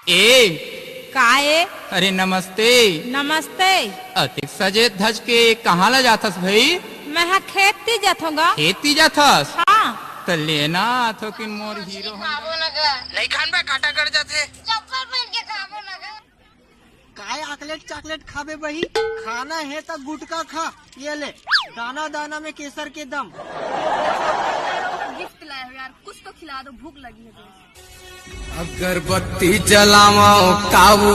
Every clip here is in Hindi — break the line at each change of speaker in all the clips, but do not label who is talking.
ए
काए?
अरे नमस्ते।
नमस्ते।
अतिक सजे धज के कहाँ ला जाथस भाई?
मैं हाँ खेती जाथूंगा।
खेती जाथस?
हाँ।
तो लेना तो कि मोर हीरो
नहीं खान बे काटा कर जाते
चप्पल पहन के खाबो ना गा।
काय आकलेट चॉकलेट खाबे बही, खाना है तो गुटका खा। ये ले दाना दाना में केसर के दम।
गिफ्ट लाए हो यार, कुछ तो खिला दो, भूख लगी है तो।
अगरबत्ती जलाओ काबू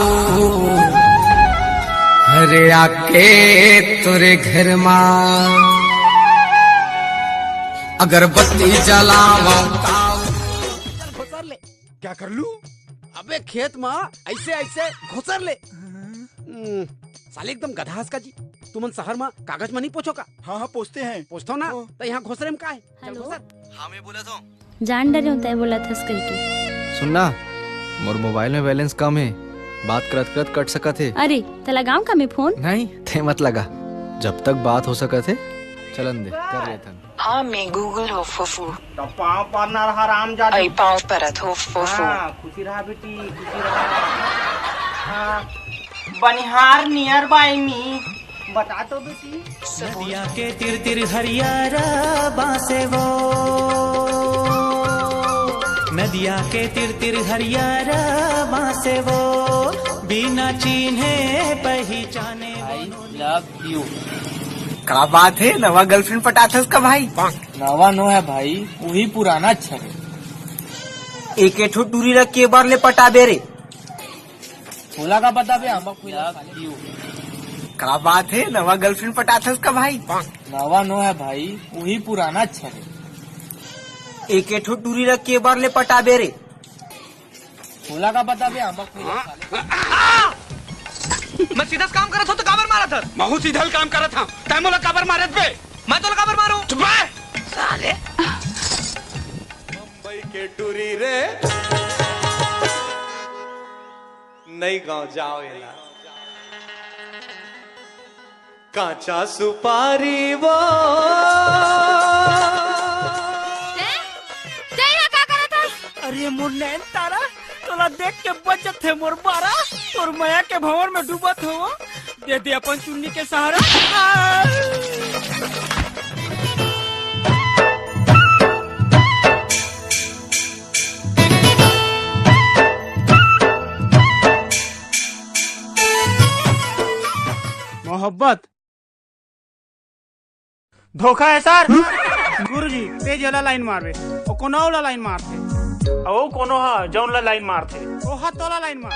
हरे आके तुरे घर माँ अगरबत्ती जलाओ
घुसर ले। क्या कर लू? अबे खेत में ऐसे ऐसे घुसर ले। साले एकदम गधास का जी। तुमन शहर में कागज में नहीं पोछो का?
हाँ हाँ पोछते हैं।
पोछतो ना तो यहाँ घुसरे में का है? चल घुसर।
हाँ मैं बोला था।
जान डरे होता है बोला था कह के।
सुनना, मोर मोबाइल में बैलेंस कम है, बात करत करत कट सका थे।
अरे तला गाँव का में फोन
नहीं थे मत लगा, जब तक बात हो सका थे चलन दे कर लेता।
हाँ मैं गूगल हो फुफू
तो पाँव पर ना रहा राम जा।
आई पाँव परत हो फुफू।
खुशी रहा बेटी, खुशी रहा। बनिहार नियर बाई मी बता तो बेटी।
नदिया के तिर तिर हरियारा बासे वो, नदिया के तिर तिर हरियारा बासे वो, बिना चिन्हे पहचाने।
I love you.
का बात है, नवा गर्लफ्रेंड पटाथस का भाई?
नवा नो है भाई, वही पुराना अच्छा है।
एक एठो टूरी रख के बार ले पटा बे रे।
फूला का पता बे हम यू।
का बात है, नवा गर्लफ्रेंड पटाथस का भाई?
नवा नो है भाई, वही पुराना अच्छा है।
एक एठो टूरी रख के बार ले पटा बे रे।
फूला का पता बे हम
मैं सीधा काम करत हो तो काबर मारा था?
महू सीधा काम करत था, तैमोला काबर मारत बे?
मैं तो काबर मारू?
चुप रह
साले।
मुंबई के टूरी रे नई गांव जाओ येला कांचा सुपारी वो।
अरे मोर नैन तारा तोला देख के बचत थे मोर बारा, और माया के भंवर में डूबत हो। दे दे अपन चुन्नी के सहारा। मोहब्बत धोखा है सर। गुरुजी तेज वाला लाइन मारबे और कोनो वाला लाइन मारते। ओ कोनो हा जौन ला लाइन मारते ओ हाथ वाला लाइन मार।